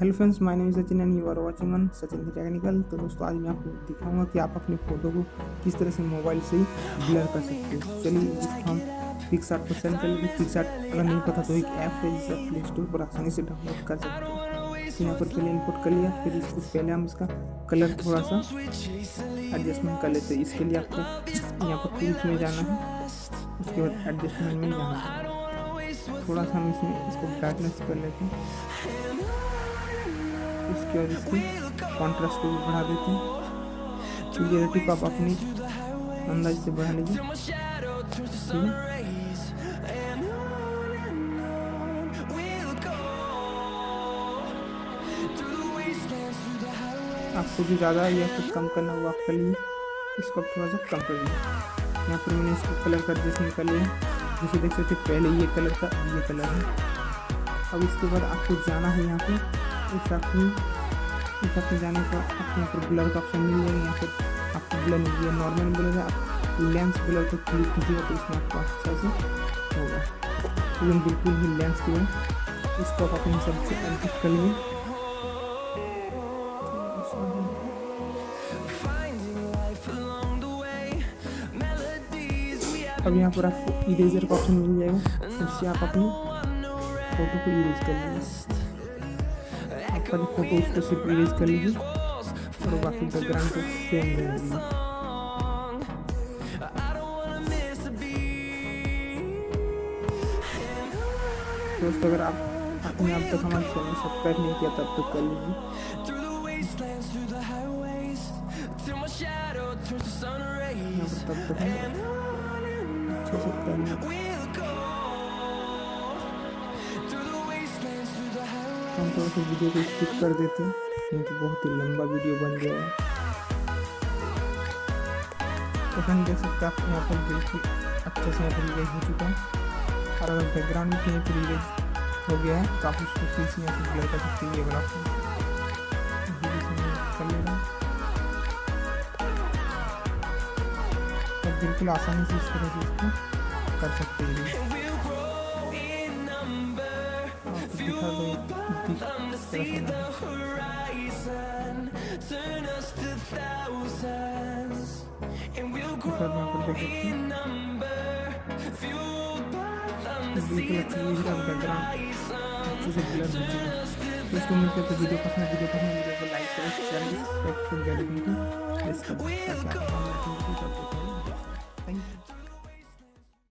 Hello friends, my name is Sachin and you are watching on Sachin technical. तो दोस्तों आज मैं आपको दिखाऊंगा कि आप अपनी फ़ोटो को किस तरह से मोबाइल से ही ब्लर कर सकते हो। चलिए इसको हम पिक्सआर्ट को सेंड कर लेंगे। पिक्सआर्ट अगर नहीं पता तो एक ऐप है जिसे आप प्ले स्टोर पर आसानी से डाउनलोड कर सकते हो। तो यहाँ पर पहले इनपुट कर लिया, फिर इसको पहले हम इसका कलर थोड़ा सा एडजस्टमेंट कर लेते हैं। इसके लिए आपको यहाँ पर टूल्स में जाना है, उसके बाद एडजस्टमेंट में जाना है। थोड़ा सा हम इसमें इसको ब्राइटनेस कर लेते हैं, उसके बाद इसकी कॉन्ट्रास्ट को भी बढ़ा देते हैं। क्लियरिटी को आप अपनी अंदाज से बढ़ा लीजिए, ठीक है। आपको जो ज़्यादा या फिर कम करना वो आप कर लीजिए, इसको आप थोड़ा सा कम कर लीजिए। यहाँ पर मैंने इसको कलर का एडजस्टमेंट कर लिया। जैसे देख सकते पहले ये कलर था, ये कलर है। अब इसके बाद आपको जाना है यहाँ पे इस में जाने का आपको यहाँ पर ब्लर का ऑप्शन मिल जाएगा। यहाँ पर आपको ब्लर मिल गया, नॉर्मल ब्लर है। आप लेंस ब्लर को क्लिक कीजिएगा तो इसमें आपको अच्छा से होगा, एकदम बिल्कुल ही लेंस की है। इसको आप अपने हिसाब से एडजस्ट कर लीजिए। अब यहाँ पर आपको इरेजर का ऑप्शन मिल जाएगा, उससे आप अपनी फ़ोटो को इरेज कर लीजिए। आपका जो फोटो उसको सिर्फ इरेज कर लीजिए और बाकी बैकग्राउंड को सेम रह दीजिए। दोस्तों अगर आपने अब तक हमारे चैनल सब्सक्राइब नहीं किया तब तक कर लीजिए। यहाँ पर तब तक अच्छे से कर लीजिए। हम थोड़ा सा वीडियो को स्किप कर देते हैं क्योंकि बहुत ही लंबा वीडियो बन गया है। तो हम देख सकते हैं आप यहाँ पर बिल्कुल अच्छे से यहाँ पर इरेज हो चुका है। और अगर बैकग्राउंड भी कहीं पर इरेज हो गया है तो आप उसको फिर से यहाँ पर ब्लर कर सकते हैं। ये वाला कर लेना तो बिल्कुल आसानी से इस तरह से इसको कर सकते हैं। दिखा दो इसको मिलकर तो वीडियो पसंद वीडियो को लाइक करें, शेयर करें, सब्सक्राइब करें ताकि आप